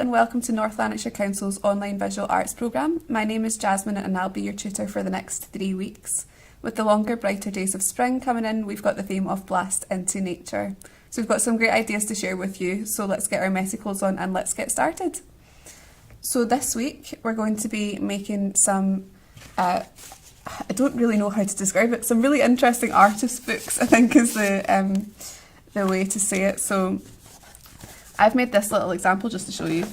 and welcome to North Lanarkshire Council's online visual arts programme. My name is Jasmine and I'll be your tutor for the next 3 weeks. With the longer, brighter days of spring coming in, we've got the theme of Blast into Nature. So we've got some great ideas to share with you, so let's get our messy clothes on and let's get started. So this week we're going to be making some, I don't really know how to describe it, some really interesting artist books, I think is the way to say it. So I've made this little example just to show you.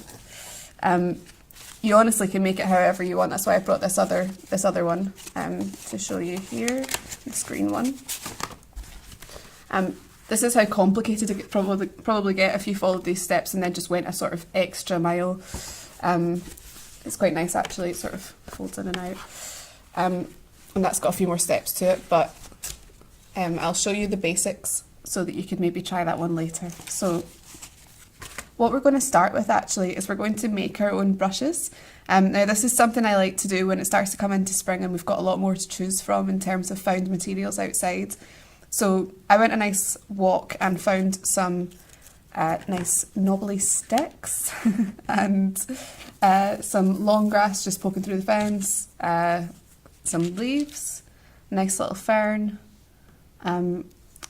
You honestly can make it however you want. That's why I brought this other one to show you here, the screen one. This is how complicated it could probably get if you followed these steps and then just went a sort of extra mile. It's quite nice actually. It sort of folds in and out, and that's got a few more steps to it. But I'll show you the basics so that you could maybe try that one later. So what we're going to start with actually is we're going to make our own brushes. Now this is something I like to do when it starts to come into spring and we've got a lot more to choose from in terms of found materials outside. So I went a nice walk and found some nice knobbly sticks and some long grass just poking through the fence, some leaves, nice little fern,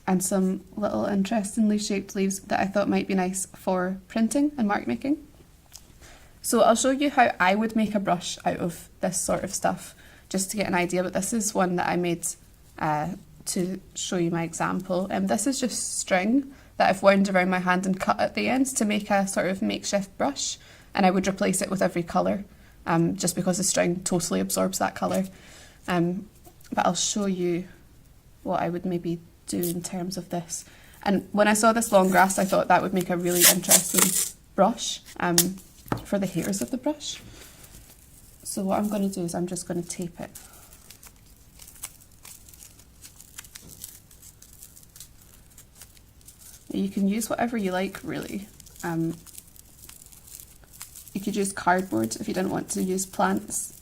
and some little interestingly shaped leaves that I thought might be nice for printing and mark making. So I'll show you how I would make a brush out of this sort of stuff, just to get an idea, but this is one that I made to show you my example. This is just string that I've wound around my hand and cut at the ends to make a sort of makeshift brush, and I would replace it with every colour, just because the string totally absorbs that colour. But I'll show you what I would maybe do in terms of this. And when I saw this long grass, I thought that would make a really interesting brush for the hairs of the brush. So what I'm going to do is I'm just going to tape it. You can use whatever you like really. You could use cardboard if you didn't want to use plants.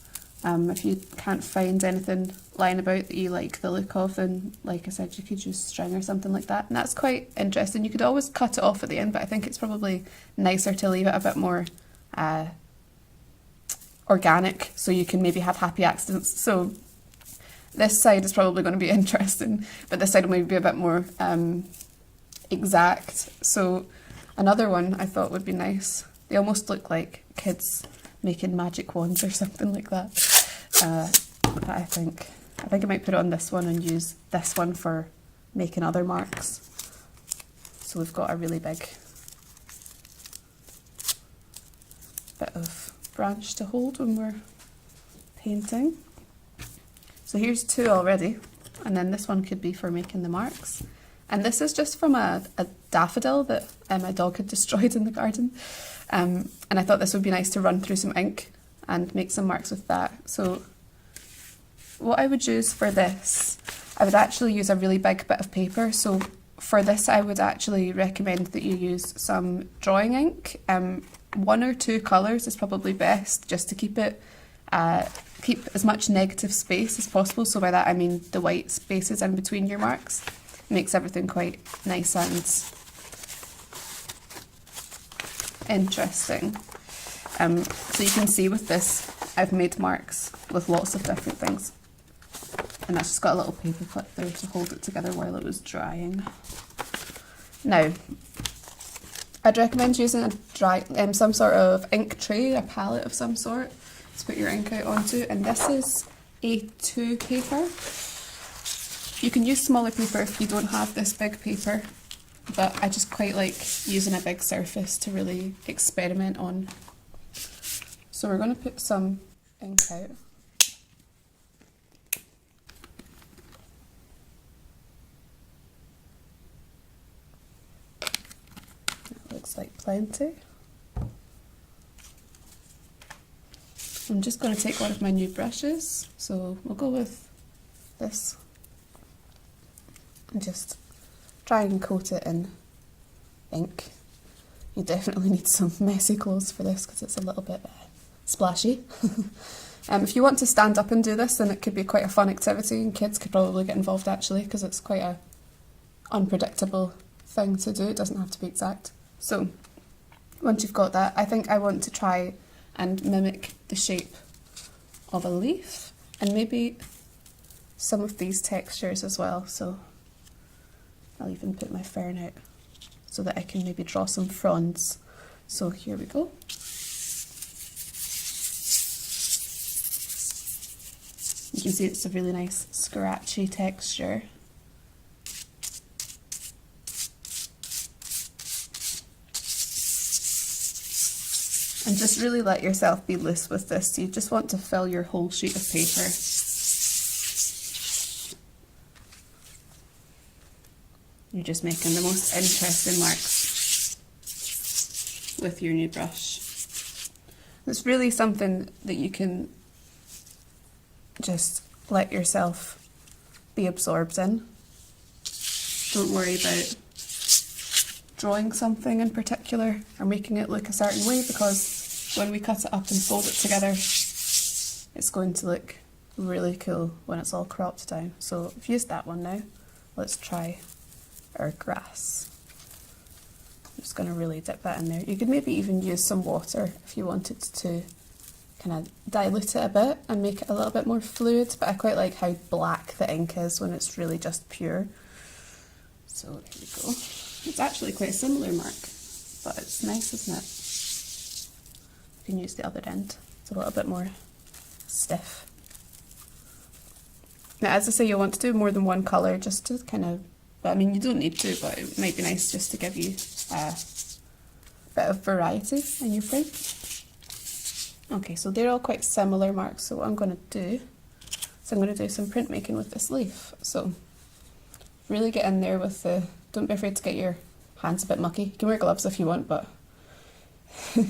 If you can't find anything lying about that you like the look of, then like I said, you could use string or something like that, and that's quite interesting. You could always cut it off at the end, but I think it's probably nicer to leave it a bit more organic, so you can maybe have happy accidents. So this side is probably going to be interesting, but this side will maybe be a bit more exact. So another one I thought would be nice. They almost look like kids making magic wands or something like that. But I think I might put it on this one and use this one for making other marks. So we've got a really big bit of branch to hold when we're painting. So here's two already, and then this one could be for making the marks. And this is just from a daffodil that my dog had destroyed in the garden. And I thought this would be nice to run through some ink and make some marks with that. So what I would use for this, I would actually use a really big bit of paper. So for this I would actually recommend that you use some drawing ink. 1 or 2 colours is probably best, just to keep it keep as much negative space as possible. So by that I mean the white spaces in between your marks. It makes everything quite nice and interesting. So you can see with this I've made marks with lots of different things, and that's just got a little paper clip there to hold it together while it was drying. Now I'd recommend using some sort of ink tray, a palette of some sort to put your ink out onto, and this is A2 paper. You can use smaller paper if you don't have this big paper, but I just quite like using a big surface to really experiment on. So we're going to put some ink out. That looks like plenty. I'm just going to take one of my new brushes, so we'll go with this and just try and coat it in ink. You definitely need some messy clothes for this because it's a little bit splashy. If you want to stand up and do this, then it could be quite a fun activity, and kids could probably get involved actually, because it's quite a unpredictable thing to do. It doesn't have to be exact. So once you've got that, I think I want to try and mimic the shape of a leaf and maybe some of these textures as well. So I'll even put my fern out so that I can maybe draw some fronds. So here we go. You can see it's a really nice scratchy texture. And just really let yourself be loose with this. You just want to fill your whole sheet of paper. You're just making the most interesting marks with your new brush. It's really something that you can just let yourself be absorbed in. Don't worry about drawing something in particular or making it look a certain way, because when we cut it up and fold it together, it's going to look really cool when it's all cropped down. So I've used that one now. Let's try our grass. I'm just going to really dip that in there. You could maybe even use some water if you wanted to kind of dilute it a bit and make it a little bit more fluid, but I quite like how black the ink is when it's really just pure. So here we go. It's actually quite a similar mark, but it's nice, isn't it? You can use the other end. It's a little bit more stiff. Now, as I say, you'll want to do more than one colour just to kind of, I mean, you don't need to, but it might be nice just to give you a bit of variety in your frame. Okay, so they're all quite similar marks, so what I'm going to do is I'm going to do some printmaking with this leaf. So really get in there with the, don't be afraid to get your hands a bit mucky. You can wear gloves if you want, but I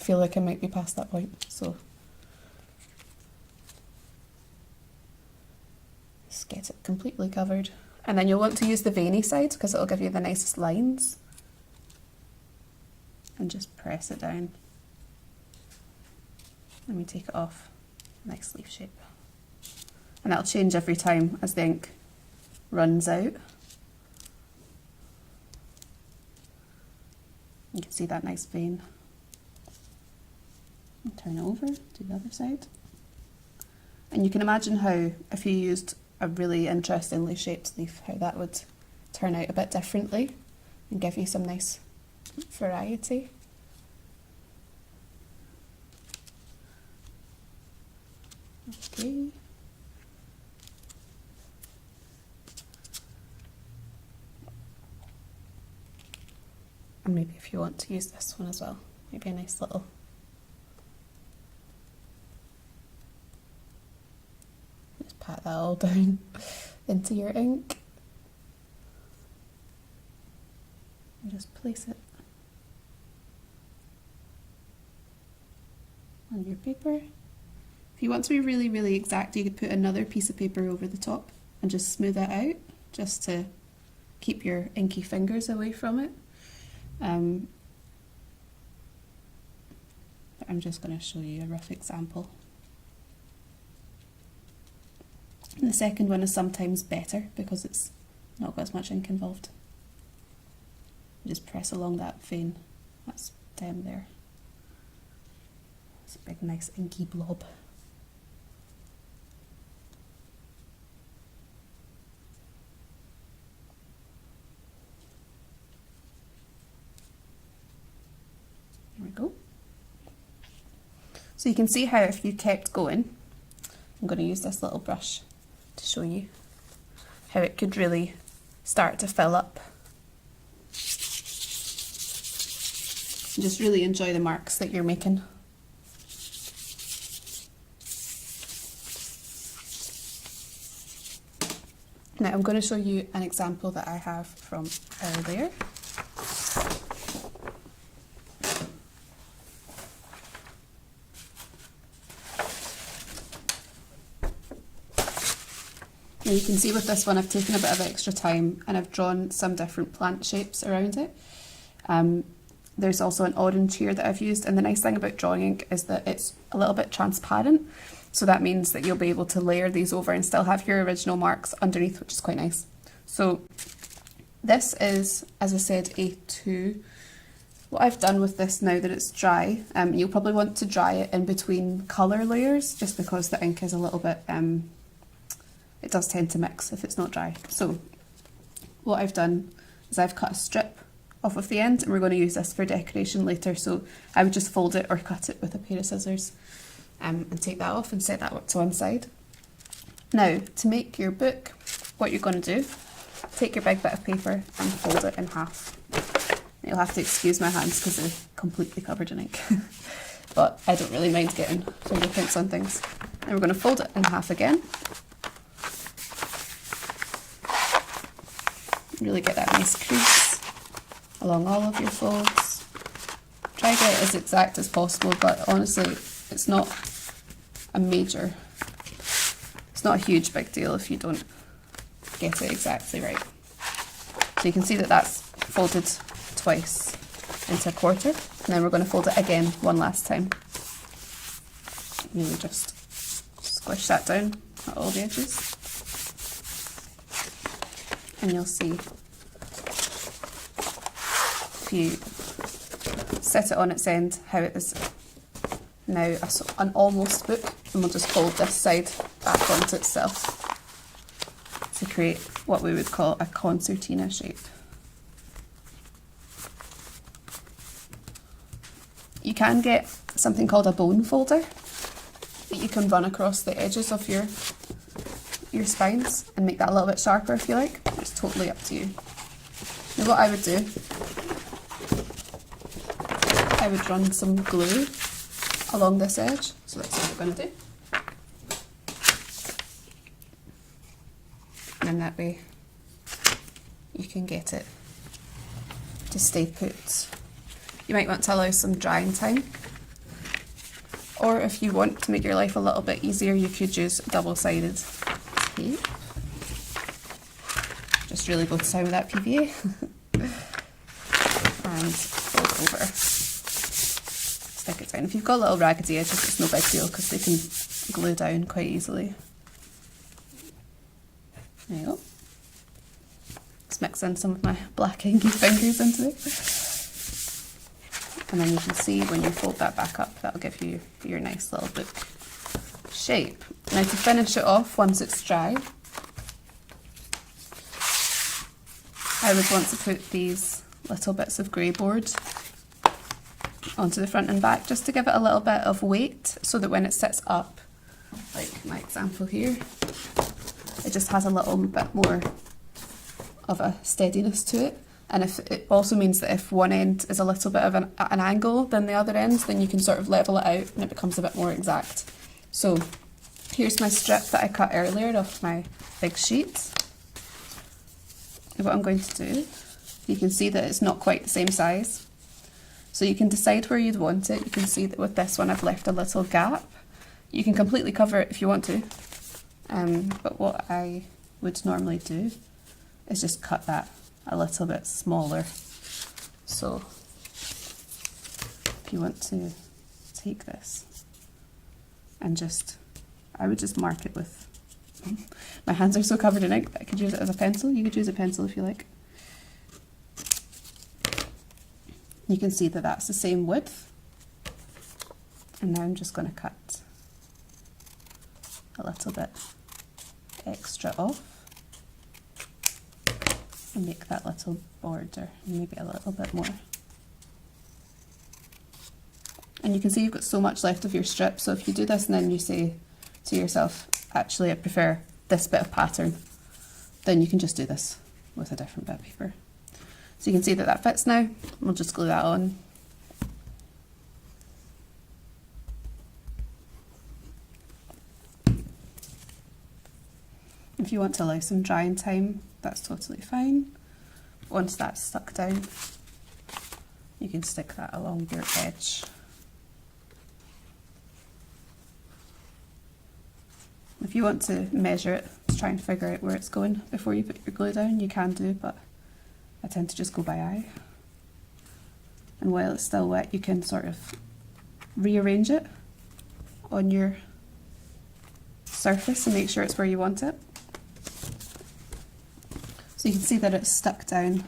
feel like I might be past that point, so just get it completely covered. And then you'll want to use the veiny side because it'll give you the nicest lines. And just press it down. And we take it off, nice leaf shape. And that'll change every time as the ink runs out. You can see that nice vein. And turn it over to the other side. And you can imagine how, if you used a really interestingly shaped leaf, how that would turn out a bit differently and give you some nice variety. Okay. And maybe if you want to use this one as well, maybe a nice little just pat that all down into your ink and just place it on your paper. If you want to be really, really exact, you could put another piece of paper over the top and just smooth it out, just to keep your inky fingers away from it. But I'm just going to show you a rough example. And the second one is sometimes better because it's not got as much ink involved. You just press along that vein, that's down there. It's a big nice inky blob. There we go. So you can see how if you kept going, I'm going to use this little brush to show you how it could really start to fill up. Just really enjoy the marks that you're making. Now I'm going to show you an example that I have from earlier. Now you can see with this one I've taken a bit of extra time and I've drawn some different plant shapes around it. There's also an orange here that I've used, and the nice thing about drawing ink is that it's a little bit transparent, so that means that you'll be able to layer these over and still have your original marks underneath, which is quite nice. So this is, as I said, A2 what I've done with this now that it's dry, you'll probably want to dry it in between colour layers just because the ink is a little bit, it does tend to mix if it's not dry. So what I've done is I've cut a strip off of the end, and we're going to use this for decoration later, so I would just fold it or cut it with a pair of scissors and take that off and set that up to one side. Now, to make your book, what you're going to do, take your big bit of paper and fold it in half. You'll have to excuse my hands because they're completely covered in ink. But I don't really mind getting fingerprints on things. And we're going to fold it in half again. Really get that nice crease along all of your folds. Try to get it as exact as possible, but honestly, it's not a huge big deal if you don't get it exactly right. So you can see that that's folded twice into a quarter, and then we're going to fold it again one last time. Really just squish that down at all the edges, and you'll see if you set it on its end how it is now an almost book, and we'll just fold this side back onto itself to create what we would call a concertina shape. You can get something called a bone folder that you can run across the edges of your spines and make that a little bit sharper if you like. It's totally up to you. Now what I would do, I would run some glue along this edge, so that's what we're going to do. And that way you can get it to stay put. You might want to allow some drying time, or if you want to make your life a little bit easier, you could use double-sided tape. Just really go to town with that PVA. And fold over. Stick it down. If you've got little raggedy edges, it's no big deal because they can glue down quite easily. There you go. Let's mix in some of my black inky fingers into it. And then you can see when you fold that back up, that'll give you your nice little book shape. Now to finish it off, once it's dry, I would want to put these little bits of grey board onto the front and back just to give it a little bit of weight so that when it sits up, like my example here, it just has a little bit more of a steadiness to it. And if it also means that if one end is a little bit of an angle than the other end, then you can sort of level it out and it becomes a bit more exact. So here's my strip that I cut earlier off my big sheet. And what I'm going to do, you can see that it's not quite the same size. So you can decide where you'd want it. You can see that with this one I've left a little gap. You can completely cover it if you want to. But what I would normally do is just cut that a little bit smaller. So if you want to take this and I would just mark it with, my hands are so covered in ink that I could use it as a pencil. You could use a pencil if you like. You can see that that's the same width. And now I'm just going to cut a little bit extra off and make that little border, maybe a little bit more. And you can see you've got so much left of your strip, so if you do this and then you say to yourself, actually I prefer this bit of pattern, then you can just do this with a different bit of paper. So you can see that that fits now. We'll just glue that on. If you want to allow some drying time, that's totally fine. Once that's stuck down, you can stick that along your edge. If you want to measure it to try and figure out where it's going before you put your glue down, you can do, but I tend to just go by eye. And while it's still wet, you can sort of rearrange it on your surface and make sure it's where you want it. So you can see that it's stuck down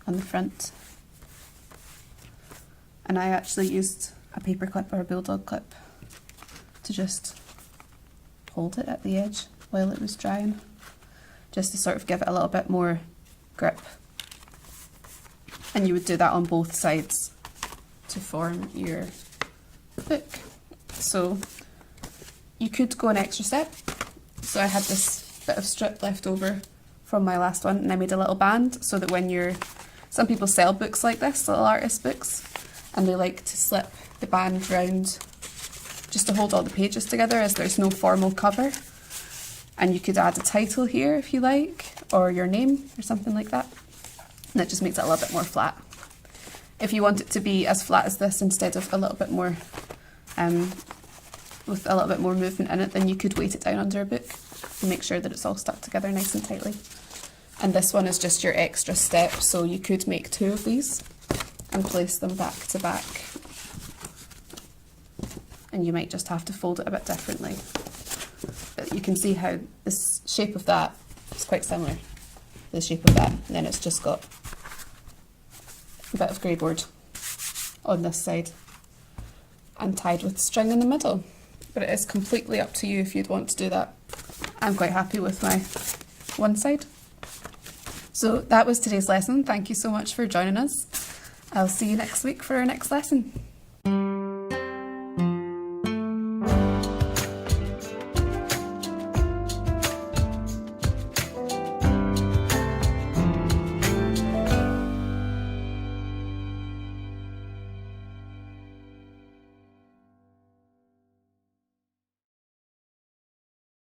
on the front and I actually used a paper clip or a bulldog clip to just hold it at the edge while it was drying, just to sort of give it a little bit more grip. And you would do that on both sides to form your book. So you could go an extra step. So I had this bit of strip left over from my last one, and I made a little band so that when you're, some people sell books like this, little artist books, and they like to slip the band round just to hold all the pages together, as there's no formal cover. And you could add a title here if you like, or your name or something like that, and it just makes it a little bit more flat. If you want it to be as flat as this instead of a little bit more with a little bit more movement in it, then you could weight it down under a book and make sure that it's all stuck together nice and tightly. And this one is just your extra step, so you could make 2 of these and place them back to back. And you might just have to fold it a bit differently. But you can see how the shape of that is quite similar to the shape of that, and then it's just got a bit of grey board on this side and tied with string in the middle. But it is completely up to you if you'd want to do that. I'm quite happy with my one side. So that was today's lesson. Thank you so much for joining us. I'll see you next week for our next lesson.